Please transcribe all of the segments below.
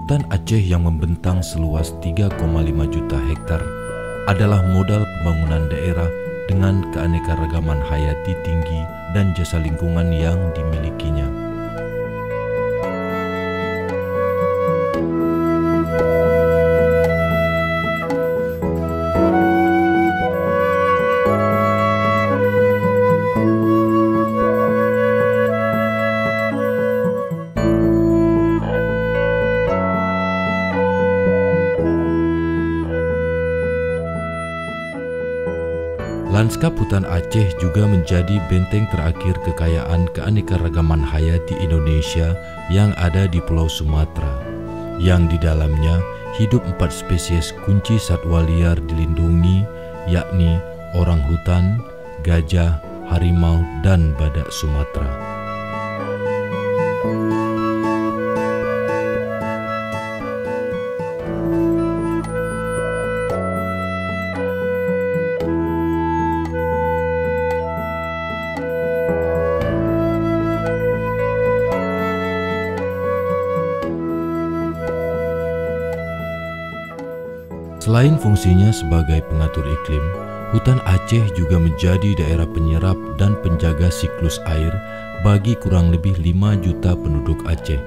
Hutan Aceh yang membentang seluas 3,5 juta hektar adalah modal pembangunan daerah dengan keanekaragaman hayati tinggi dan jasa lingkungan yang dimilikinya. Lanskap hutan Aceh juga menjadi benteng terakhir kekayaan keanekaragaman hayati Indonesia yang ada di Pulau Sumatera, yang di dalamnya hidup 4 spesies kunci satwa liar dilindungi, yakni orang hutan, gajah, harimau, dan badak Sumatera. Selain fungsinya sebagai pengatur iklim, hutan Aceh juga menjadi daerah penyerap dan penjaga siklus air bagi kurang lebih 5 juta penduduk Aceh,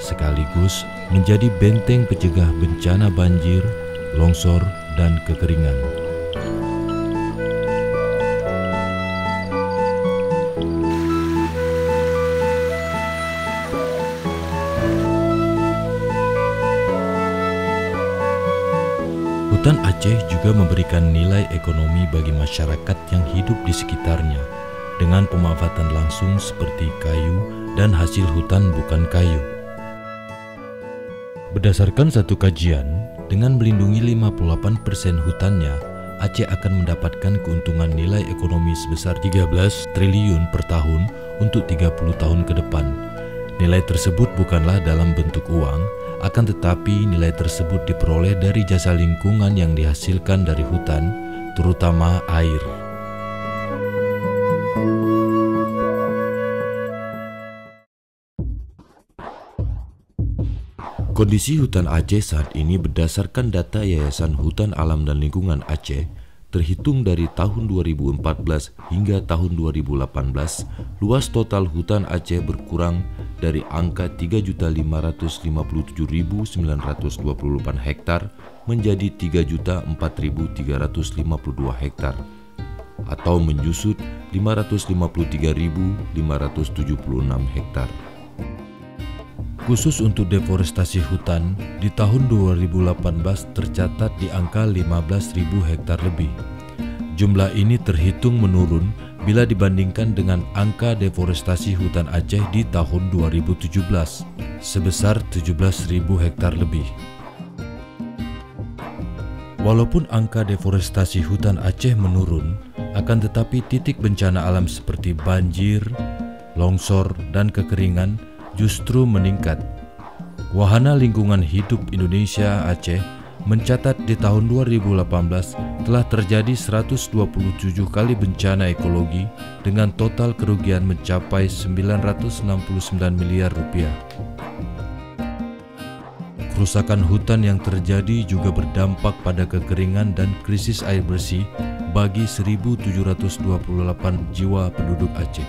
sekaligus menjadi benteng pencegah bencana banjir, longsor, dan kekeringan. Hutan Aceh juga memberikan nilai ekonomi bagi masyarakat yang hidup di sekitarnya dengan pemanfaatan langsung seperti kayu dan hasil hutan bukan kayu. Berdasarkan satu kajian, dengan melindungi 58% hutannya, Aceh akan mendapatkan keuntungan nilai ekonomi sebesar 13 triliun per tahun untuk 30 tahun ke depan. Nilai tersebut bukanlah dalam bentuk uang, akan tetapi nilai tersebut diperoleh dari jasa lingkungan yang dihasilkan dari hutan, terutama air. Kondisi hutan Aceh saat ini berdasarkan data Yayasan Hutan Alam dan Lingkungan Aceh, terhitung dari tahun 2014 hingga tahun 2018, luas total hutan Aceh berkurang dari angka 3.557.928 hektar menjadi 3.004.352 hektar, atau menyusut 553.576 hektar. Khusus untuk deforestasi hutan, di tahun 2018 tercatat di angka 15.000 hektar lebih. Jumlah ini terhitung menurun bila dibandingkan dengan angka deforestasi hutan Aceh di tahun 2017, sebesar 17.000 hektar lebih. Walaupun angka deforestasi hutan Aceh menurun, akan tetapi titik bencana alam seperti banjir, longsor, dan kekeringan justru meningkat. Wahana Lingkungan Hidup Indonesia Aceh mencatat di tahun 2018 telah terjadi 127 kali bencana ekologi dengan total kerugian mencapai 969 miliar rupiah. Kerusakan hutan yang terjadi juga berdampak pada kekeringan dan krisis air bersih bagi 1.728 jiwa penduduk Aceh.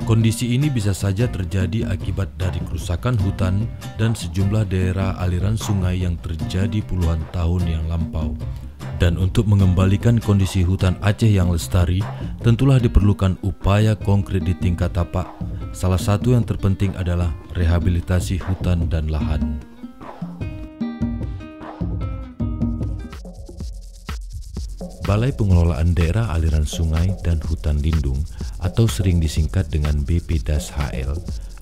Kondisi ini bisa saja terjadi akibat dari kerusakan hutan dan sejumlah daerah aliran sungai yang terjadi puluhan tahun yang lampau. Dan untuk mengembalikan kondisi hutan Aceh yang lestari, tentulah diperlukan upaya konkret di tingkat tapak. Salah satu yang terpenting adalah rehabilitasi hutan dan lahan. Balai Pengelolaan Daerah Aliran Sungai dan Hutan Lindung atau sering disingkat dengan BPDAS-HL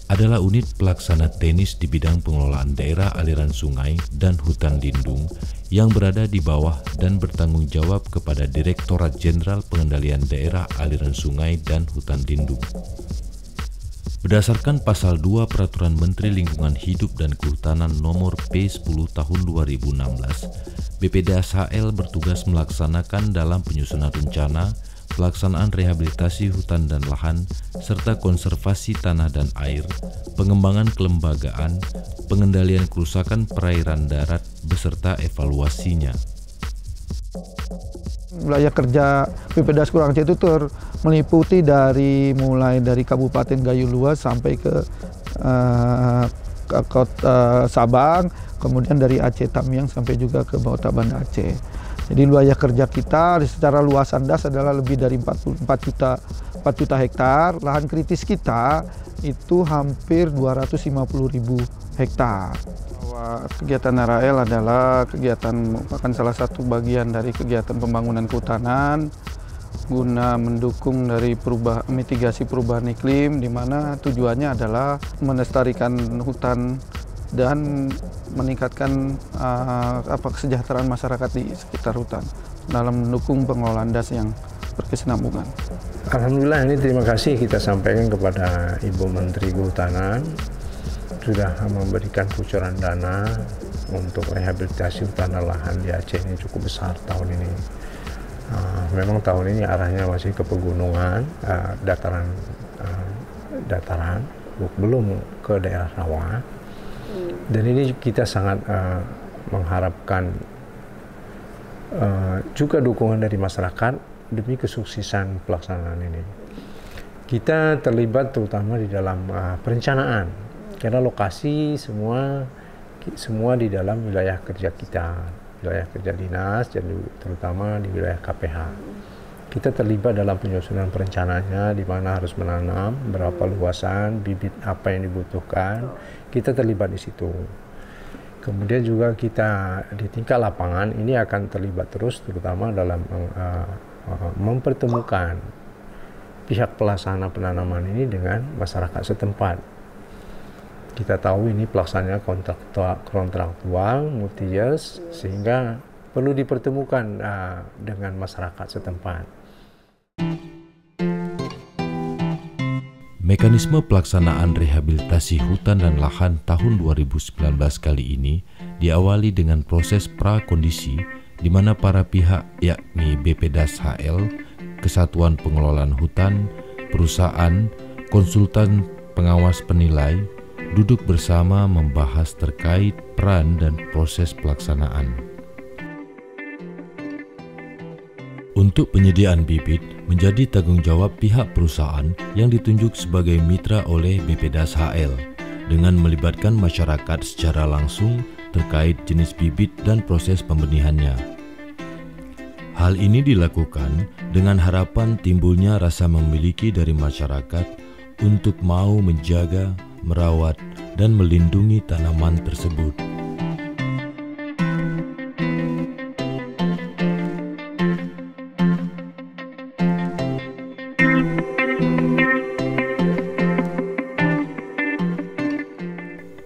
adalah unit pelaksana teknis di bidang pengelolaan daerah aliran sungai dan hutan lindung yang berada di bawah dan bertanggung jawab kepada Direktorat Jenderal Pengendalian Daerah Aliran Sungai dan Hutan Lindung. Berdasarkan Pasal 2 Peraturan Menteri Lingkungan Hidup dan Kehutanan Nomor P10 Tahun 2016, BPDAS-HL bertugas melaksanakan dalam penyusunan rencana, pelaksanaan rehabilitasi hutan dan lahan, serta konservasi tanah dan air, pengembangan kelembagaan, pengendalian kerusakan perairan darat, beserta evaluasinya. Wilayah kerja BPDAS Kurang Aceh itu meliputi mulai dari Kabupaten Gayo Luas sampai ke Kota Sabang, kemudian dari Aceh Tamiang sampai juga ke Kota Banda Aceh. Jadi wilayah kerja kita secara luasan das adalah lebih dari 4 juta hektar. Lahan kritis kita itu hampir 250.000 hektar. Kegiatan RAL adalah merupakan salah satu bagian dari kegiatan pembangunan kehutanan guna mendukung dari mitigasi perubahan iklim, di mana tujuannya adalah melestarikan hutan dan meningkatkan kesejahteraan masyarakat di sekitar hutan dalam mendukung pengelolaan das yang berkesinambungan. Alhamdulillah, ini terima kasih kita sampaikan kepada Ibu Menteri Kehutanan sudah memberikan kucuran dana untuk rehabilitasi hutan dan lahan di Aceh ini cukup besar tahun ini. Memang tahun ini arahnya masih ke pegunungan, dataran, belum ke daerah rawa. Dan ini kita sangat mengharapkan juga dukungan dari masyarakat demi kesuksesan pelaksanaan ini. Kita terlibat terutama di dalam perencanaan. Karena lokasi semua di dalam wilayah kerja kita, wilayah kerja dinas, dan terutama di wilayah KPH. Kita terlibat dalam penyusunan perencanaannya, di mana harus menanam, berapa luasan, bibit apa yang dibutuhkan, kita terlibat di situ. Kemudian juga kita di tingkat lapangan ini akan terlibat terus, terutama dalam mempertemukan pihak pelaksana penanaman ini dengan masyarakat setempat. Kita tahu ini pelaksananya kontraktual multi years, sehingga perlu dipertemukan dengan masyarakat setempat. Mekanisme pelaksanaan rehabilitasi hutan dan lahan tahun 2019 kali ini diawali dengan proses prakondisi di mana para pihak yakni BPDAS HL, Kesatuan Pengelolaan Hutan, perusahaan, konsultan pengawas penilai, duduk bersama membahas terkait peran dan proses pelaksanaan. Untuk penyediaan bibit menjadi tanggung jawab pihak perusahaan yang ditunjuk sebagai mitra oleh BPDAS HL dengan melibatkan masyarakat secara langsung terkait jenis bibit dan proses pembenihannya. Hal ini dilakukan dengan harapan timbulnya rasa memiliki dari masyarakat untuk mau menjaga, merawat, dan melindungi tanaman tersebut.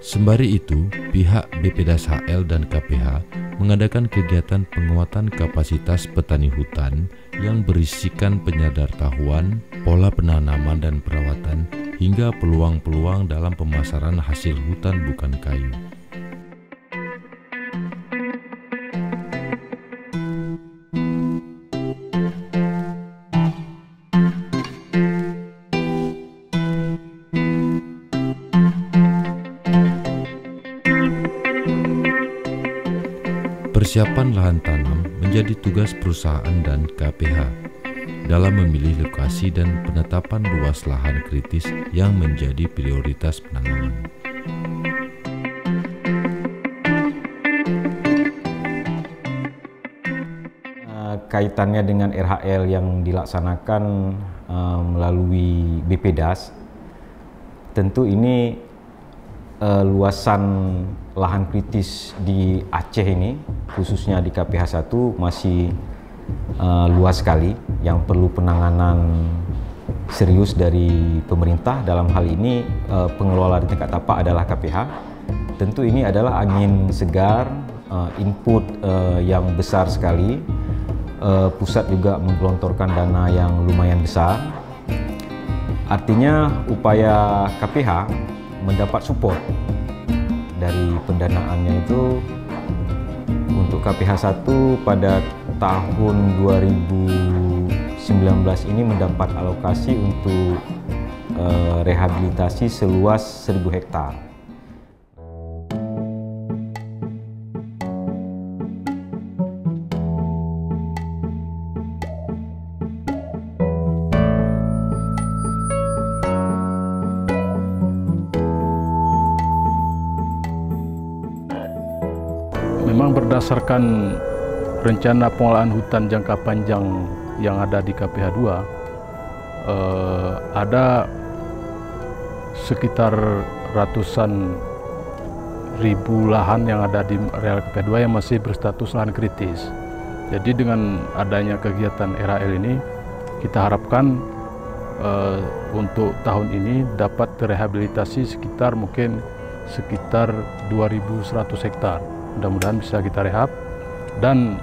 Sembari itu, pihak BPDAS HL dan KPH mengadakan kegiatan penguatan kapasitas petani hutan yang berisikan penyadartahuan, pola penanaman dan perawatan, hingga peluang-peluang dalam pemasaran hasil hutan bukan kayu. Persiapan lahan tanam menjadi tugas perusahaan dan KPH dalam memilih lokasi dan penetapan luas lahan kritis yang menjadi prioritas penanaman. Kaitannya dengan RHL yang dilaksanakan melalui BPDAS, tentu ini luasan lahan kritis di Aceh ini, khususnya di KPH 1 masih luas sekali yang perlu penanganan serius dari pemerintah. Dalam hal ini pengelola di tingkat tapak adalah KPH. Tentu ini adalah angin segar, input yang besar sekali. Pusat juga menggelontorkan dana yang lumayan besar. Artinya upaya KPH mendapat support dari pendanaannya itu. Untuk KPH 1 pada tahun 2019 2019 ini mendapat alokasi untuk rehabilitasi seluas 1.000 hektar. Memang berdasarkan rencana pengelolaan hutan jangka panjang yang ada di KPH 2, ada sekitar ratusan ribu lahan yang ada di areal KPH 2 yang masih berstatus lahan kritis. Jadi dengan adanya kegiatan RHL ini, kita harapkan untuk tahun ini dapat terrehabilitasi sekitar 2.100 hektar. Mudah-mudahan bisa kita rehab dan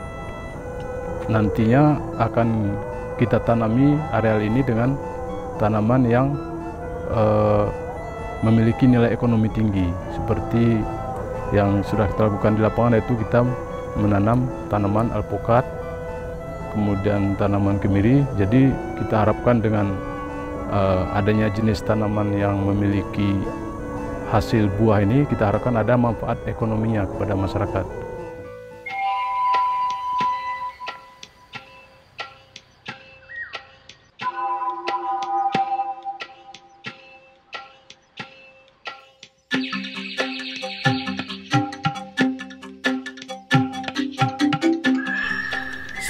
nantinya akan kita tanami areal ini dengan tanaman yang memiliki nilai ekonomi tinggi seperti yang sudah kita lakukan di lapangan, yaitu kita menanam tanaman alpukat, kemudian tanaman kemiri. Jadi kita harapkan dengan adanya jenis tanaman yang memiliki hasil buah ini, kita harapkan ada manfaat ekonominya kepada masyarakat.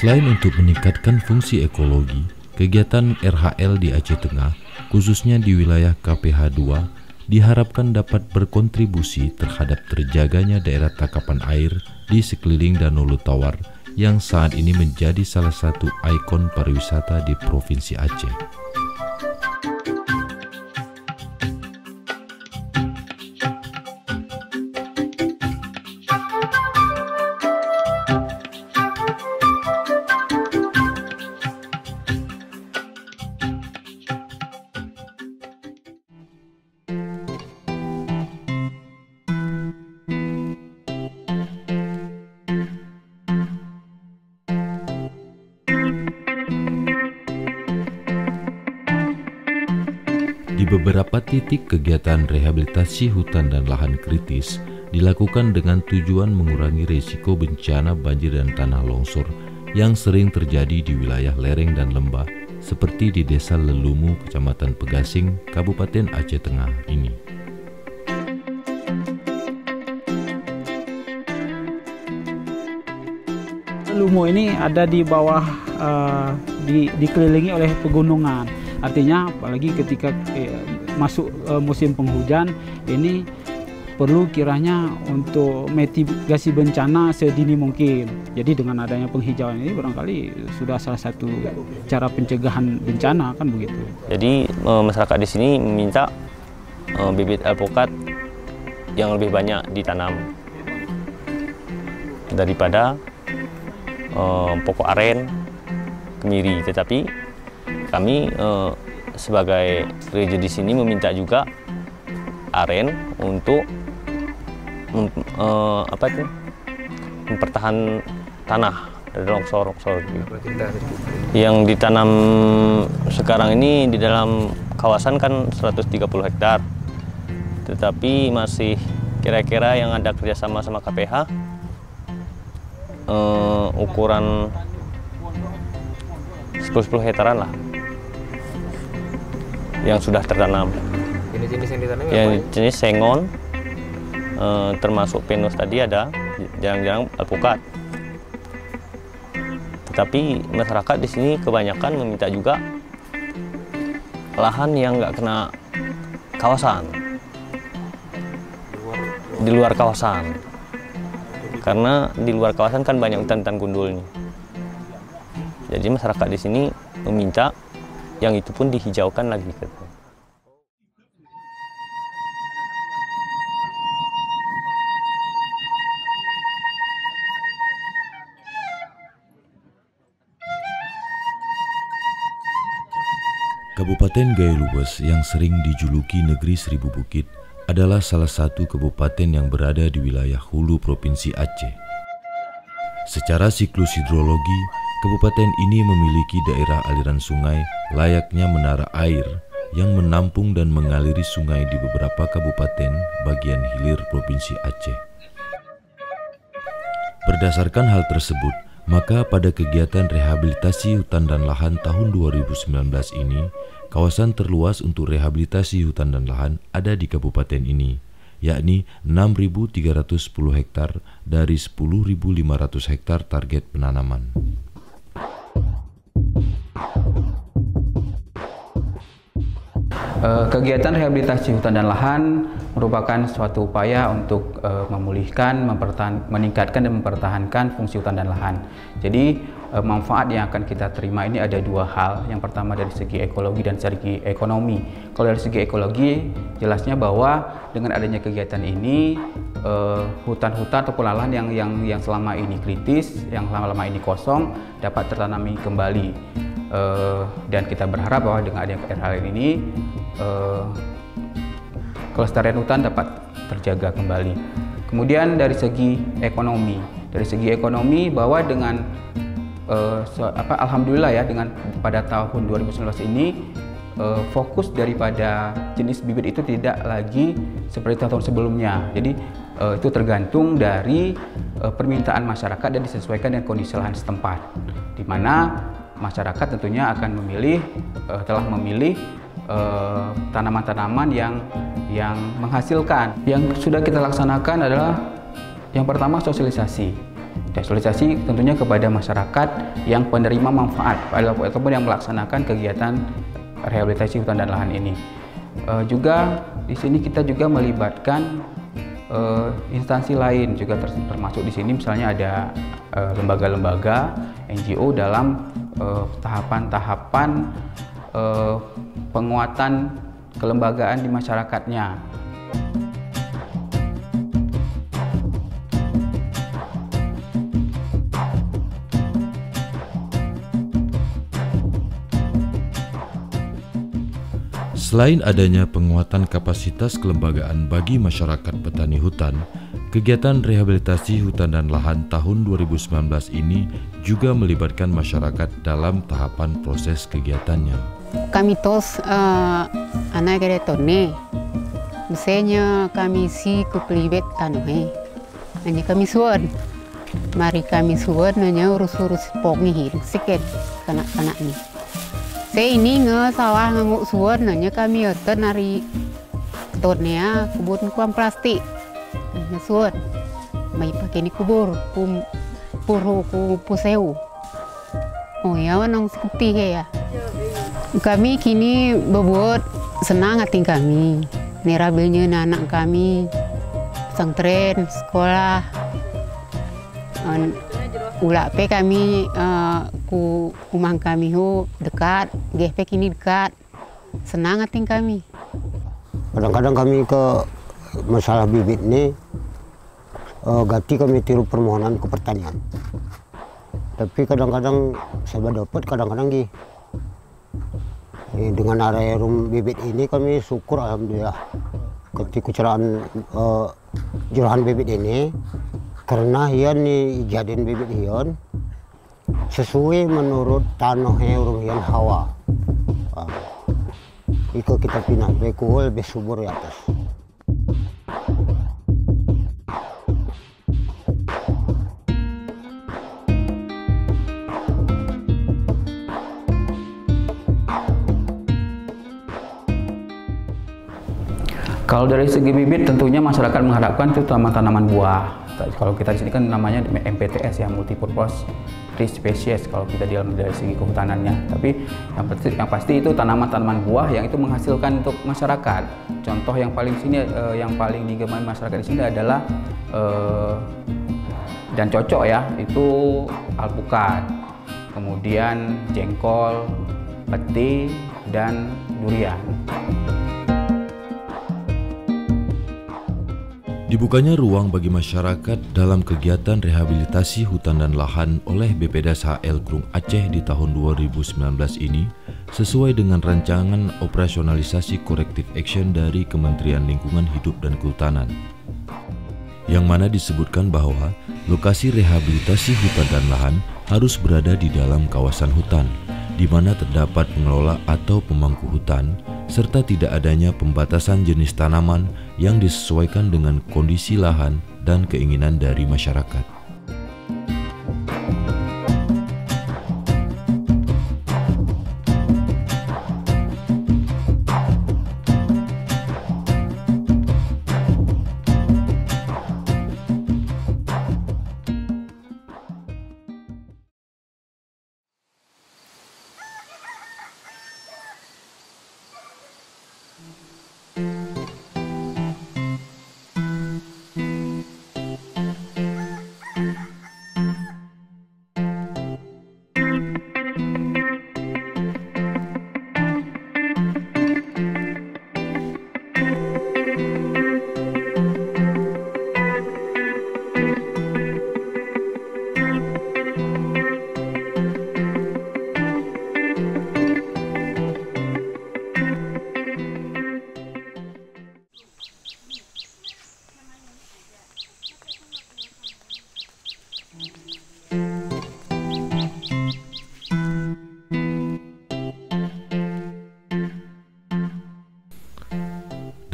Selain untuk meningkatkan fungsi ekologi, kegiatan RHL di Aceh Tengah, khususnya di wilayah KPH 2, diharapkan dapat berkontribusi terhadap terjaganya daerah tangkapan air di sekeliling Danau Lutawar yang saat ini menjadi salah satu ikon pariwisata di Provinsi Aceh. Di beberapa titik kegiatan rehabilitasi hutan dan lahan kritis dilakukan dengan tujuan mengurangi risiko bencana banjir dan tanah longsor yang sering terjadi di wilayah lereng dan lembah seperti di Desa Lelumu, Kecamatan Pegasing, Kabupaten Aceh Tengah ini. Lelumu ini ada di bawah, dikelilingi oleh pegunungan. Artinya apalagi ketika masuk musim penghujan ini perlu kiranya untuk mitigasi bencana sedini mungkin. Jadi dengan adanya penghijauan ini barangkali sudah salah satu cara pencegahan bencana, kan begitu. Jadi masyarakat di sini meminta bibit alpukat yang lebih banyak ditanam daripada pokok aren, kemiri. Tetapi kami sebagai gereja di sini meminta juga aren untuk mempertahankan tanah dari longsor. Yang ditanam sekarang ini di dalam kawasan kan 130 hektar, tetapi masih kira-kira yang ada kerjasama sama KPH ukuran 10 hektaran lah yang sudah tertanam. Jenis-jenis yang ditanam yang jenis sengon, termasuk pinus tadi ada, jarang-jarang alpukat. Tetapi masyarakat di sini kebanyakan meminta juga lahan yang nggak kena kawasan, di luar kawasan. Karena di luar kawasan kan banyak hutan-hutan gundulnya. Jadi masyarakat di sini meminta yang itu pun dihijaukan lagi. Kabupaten Gayo Luwes yang sering dijuluki Negeri Seribu Bukit adalah salah satu kabupaten yang berada di wilayah hulu Provinsi Aceh. Secara siklus hidrologi, Kabupaten ini memiliki daerah aliran sungai layaknya menara air yang menampung dan mengaliri sungai di beberapa kabupaten bagian hilir Provinsi Aceh. Berdasarkan hal tersebut, maka pada kegiatan rehabilitasi hutan dan lahan tahun 2019 ini, kawasan terluas untuk rehabilitasi hutan dan lahan ada di kabupaten ini, yakni 6.310 hektar dari 10.500 hektar target penanaman. Kegiatan rehabilitasi hutan dan lahan merupakan suatu upaya untuk memulihkan, meningkatkan dan mempertahankan fungsi hutan dan lahan. Jadi manfaat yang akan kita terima ini ada dua hal. Yang pertama dari segi ekologi dan segi ekonomi. Kalau dari segi ekologi, jelasnya bahwa dengan adanya kegiatan ini hutan-hutan ataupun lahan yang selama ini kritis, yang selama ini kosong dapat tertanami kembali. Dan kita berharap bahwa dengan adanya hal ini kelestarian hutan dapat terjaga kembali. Kemudian dari segi ekonomi bahwa dengan alhamdulillah ya, dengan pada tahun 2019 ini fokus daripada jenis bibit itu tidak lagi seperti tahun sebelumnya. Jadi itu tergantung dari permintaan masyarakat dan disesuaikan dengan kondisi lahan setempat, di mana masyarakat tentunya akan telah memilih tanaman-tanaman yang menghasilkan. Yang sudah kita laksanakan adalah yang pertama sosialisasi. Sosialisasi tentunya kepada masyarakat yang penerima manfaat ataupun yang melaksanakan kegiatan rehabilitasi hutan dan lahan ini. Juga di sini kita juga melibatkan instansi lain juga termasuk di sini, misalnya ada lembaga-lembaga NGO dalam tahapan-tahapan penguatan kelembagaan di masyarakatnya. Selain adanya penguatan kapasitas kelembagaan bagi masyarakat petani hutan, kegiatan rehabilitasi hutan dan lahan tahun 2019 ini juga melibatkan masyarakat dalam tahapan proses kegiatannya. Kami tos anak keretone, misalnya kami si kuklibet tanohe, hanya kami suan, mari kami suan hanya urus-urus pongi sikit kanak-kanak ni. Saya ini sawah nganguk suan hanya kami oten nari ketonnya kebun kuam plastik, hanya suan, mai pakai ni kubur puru ku puseu. Oh ya, wanong seperti ya. Kami kini berbuat senang hati kami, nerabilnya anak kami, pesantren, sekolah, ulak pe kami ku rumah kami dekat, GP kini dekat, senang hati kami. Kadang-kadang kami ke masalah bibit ini, ganti kami tiru permohonan ke pertanian. Tapi kadang-kadang saya dapat, kadang-kadang dengan area bibit ini kami syukur alhamdulillah ketika kuceraan jurahan bibit ini, karena hian ni jadiin bibit hian sesuai menurut tanah urung hian hawa. Iko kita pindah bekul lebih subur di atas. Kalau dari segi bibit tentunya masyarakat mengharapkan itu tanaman buah. Kalau kita di sini kan namanya MPTS ya, multipurpose tree species kalau kita dari segi kehutanannya. Tapi yang pasti itu tanaman-tanaman buah yang itu menghasilkan untuk masyarakat. Contoh yang paling digemari masyarakat di sini adalah dan cocok ya, itu alpukat, kemudian jengkol, peti, dan durian. Dibukanya ruang bagi masyarakat dalam kegiatan rehabilitasi hutan dan lahan oleh BPDAS HL Krung Aceh di tahun 2019 ini sesuai dengan rancangan operasionalisasi corrective action dari Kementerian Lingkungan Hidup dan Kehutanan, yang mana disebutkan bahwa lokasi rehabilitasi hutan dan lahan harus berada di dalam kawasan hutan, di mana terdapat pengelola atau pemangku hutan, serta tidak adanya pembatasan jenis tanaman yang disesuaikan dengan kondisi lahan dan keinginan dari masyarakat.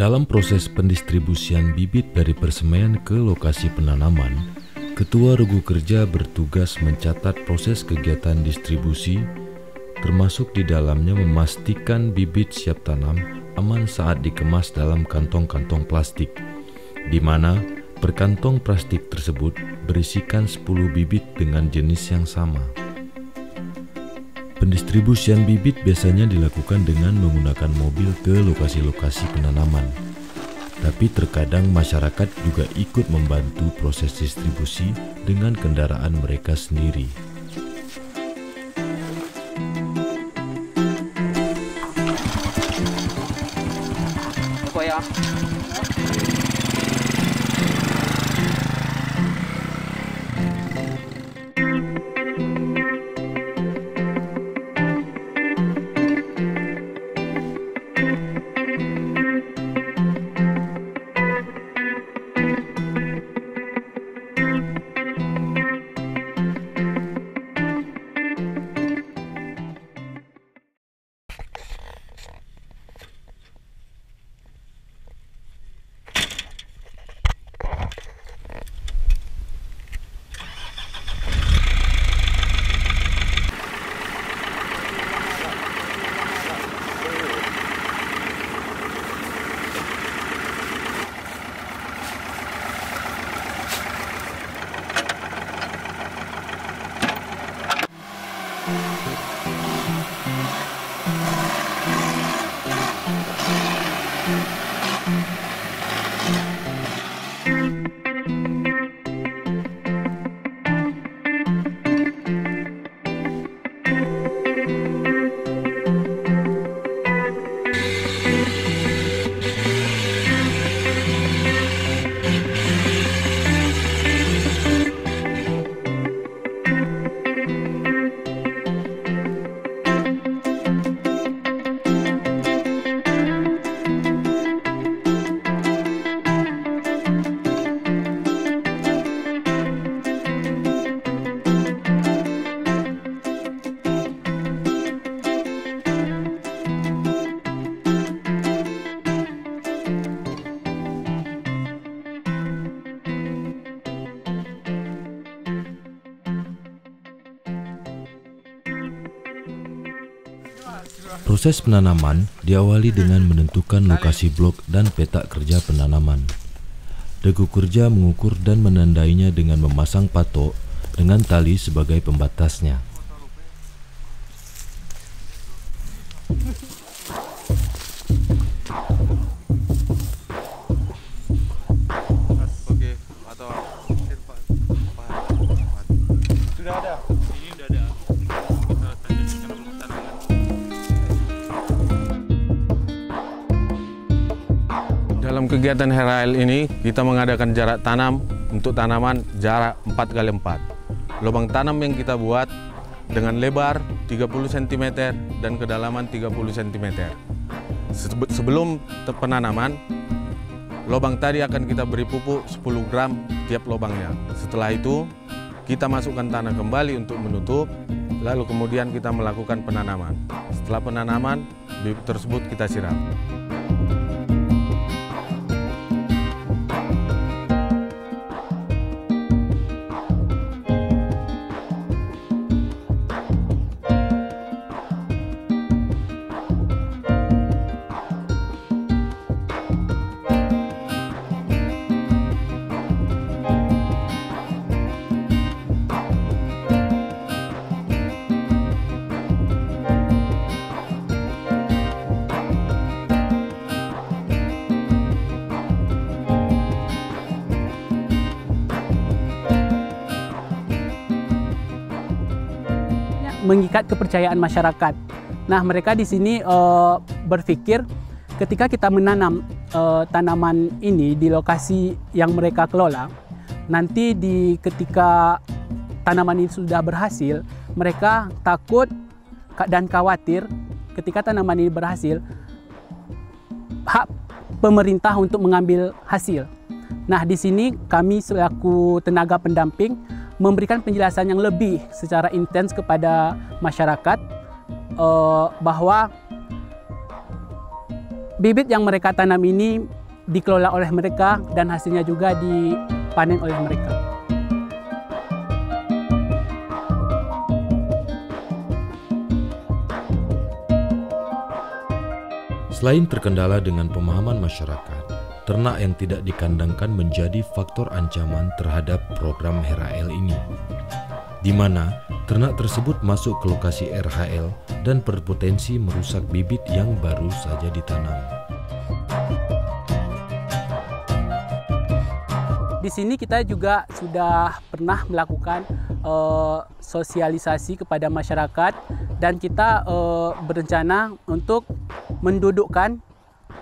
Dalam proses pendistribusian bibit dari persemaian ke lokasi penanaman, Ketua Regu Kerja bertugas mencatat proses kegiatan distribusi, termasuk di dalamnya memastikan bibit siap tanam aman saat dikemas dalam kantong-kantong plastik, di mana per kantong plastik tersebut berisikan 10 bibit dengan jenis yang sama. Pendistribusian bibit biasanya dilakukan dengan menggunakan mobil ke lokasi-lokasi penanaman. Tapi terkadang masyarakat juga ikut membantu proses distribusi dengan kendaraan mereka sendiri. Proses penanaman diawali dengan menentukan lokasi blok dan peta kerja penanaman. Regu kerja mengukur dan menandainya dengan memasang patok dengan tali sebagai pembatasnya. Dalam kegiatan Herail ini, kita mengadakan jarak tanam untuk tanaman jarak 4x4. Lubang tanam yang kita buat dengan lebar 30 cm dan kedalaman 30 cm. Sebelum penanaman, lubang tadi akan kita beri pupuk 10 gram tiap lubangnya. Setelah itu, kita masukkan tanah kembali untuk menutup, lalu kemudian kita melakukan penanaman. Setelah penanaman, bibit tersebut kita siram. Mengikat kepercayaan masyarakat. Nah, mereka di sini berpikir ketika kita menanam tanaman ini di lokasi yang mereka kelola, nanti ketika tanaman ini sudah berhasil, mereka takut dan khawatir ketika tanaman ini berhasil, hak pemerintah untuk mengambil hasil. Nah, di sini kami selaku tenaga pendamping memberikan penjelasan yang lebih secara intens kepada masyarakat bahwa bibit yang mereka tanam ini dikelola oleh mereka dan hasilnya juga dipanen oleh mereka. Selain terkendala dengan pemahaman masyarakat, ternak yang tidak dikandangkan menjadi faktor ancaman terhadap program HRL ini, di mana ternak tersebut masuk ke lokasi RHL dan berpotensi merusak bibit yang baru saja ditanam. Di sini kita juga sudah pernah melakukan sosialisasi kepada masyarakat dan kita berencana untuk mendudukkan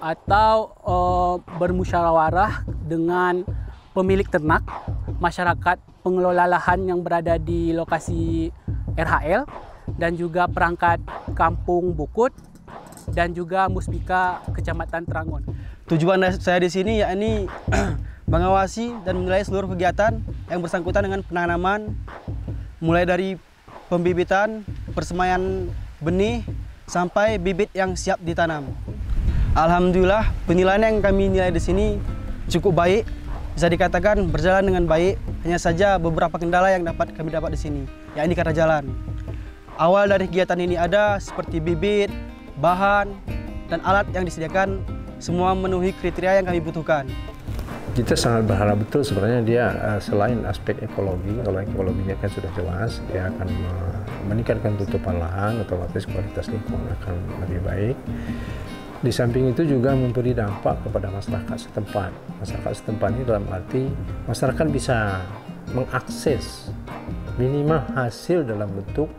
atau bermusyawarah dengan pemilik ternak, masyarakat pengelola lahan yang berada di lokasi RHL, dan juga perangkat Kampung Bukut, dan juga Muspika Kecamatan Trangon. Tujuan saya di sini yakni mengawasi dan menilai seluruh kegiatan yang bersangkutan dengan penanaman, mulai dari pembibitan, persemaian benih, sampai bibit yang siap ditanam. Alhamdulillah, penilaian yang kami nilai di sini cukup baik, bisa dikatakan berjalan dengan baik. Hanya saja beberapa kendala yang kami dapat di sini, yakni karena jalan. Awal dari kegiatan ini ada seperti bibit, bahan, dan alat yang disediakan semua memenuhi kriteria yang kami butuhkan. Kita sangat berharap betul sebenarnya dia selain aspek ekologi, kalau ekologinya kan sudah jelas, dia akan meningkatkan tutupan lahan, otomatis kualitas lingkungan akan lebih baik. Di samping itu juga memberi dampak kepada masyarakat setempat. Masyarakat setempat ini dalam arti masyarakat bisa mengakses minimal hasil dalam bentuk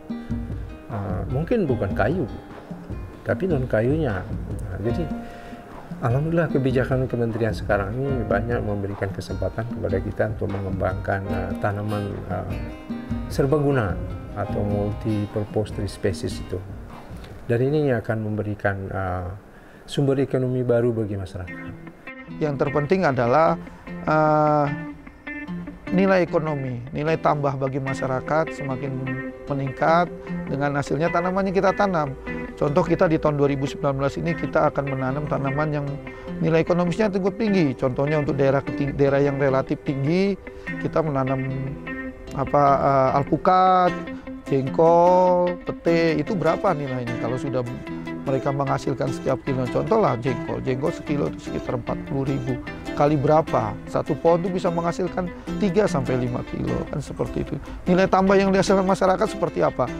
mungkin bukan kayu, tapi non kayunya. Jadi alhamdulillah kebijakan kementerian sekarang ini banyak memberikan kesempatan kepada kita untuk mengembangkan tanaman serbaguna atau multi-purpose tree species itu. Dan ini akan memberikan sumber ekonomi baru bagi masyarakat. Yang terpenting adalah nilai ekonomi, nilai tambah bagi masyarakat semakin meningkat dengan hasilnya tanaman yang kita tanam. Contoh kita di tahun 2019 ini kita akan menanam tanaman yang nilai ekonomisnya cukup tinggi. Contohnya untuk daerah yang relatif tinggi, kita menanam alpukat, jengkol, pete, itu berapa nilainya kalau sudah mereka menghasilkan setiap kilo. Contoh lah jengkol sekilo itu sekitar 40.000. Kali berapa? Satu pohon itu bisa menghasilkan 3-5 kilo, kan seperti itu. Nilai tambah yang dihasilkan masyarakat seperti apa?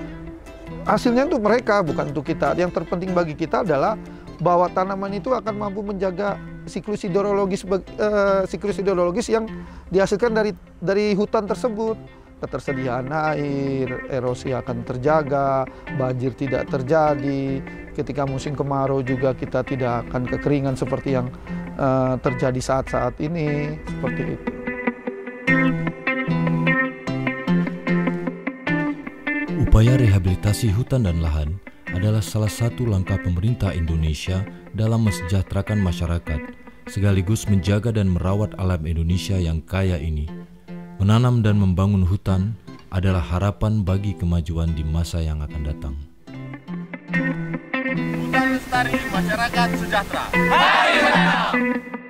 Hasilnya untuk mereka, bukan untuk kita. Yang terpenting bagi kita adalah bahwa tanaman itu akan mampu menjaga siklus hidrologis yang dihasilkan dari hutan tersebut. Ketersediaan air, erosi akan terjaga, banjir tidak terjadi. Ketika musim kemarau juga kita tidak akan kekeringan seperti yang terjadi saat-saat ini, seperti itu. Upaya rehabilitasi hutan dan lahan adalah salah satu langkah pemerintah Indonesia dalam mensejahterakan masyarakat, sekaligus menjaga dan merawat alam Indonesia yang kaya ini. Menanam dan membangun hutan adalah harapan bagi kemajuan di masa yang akan datang. Hutan Lestari, masyarakat sejahtera. Mari menanam!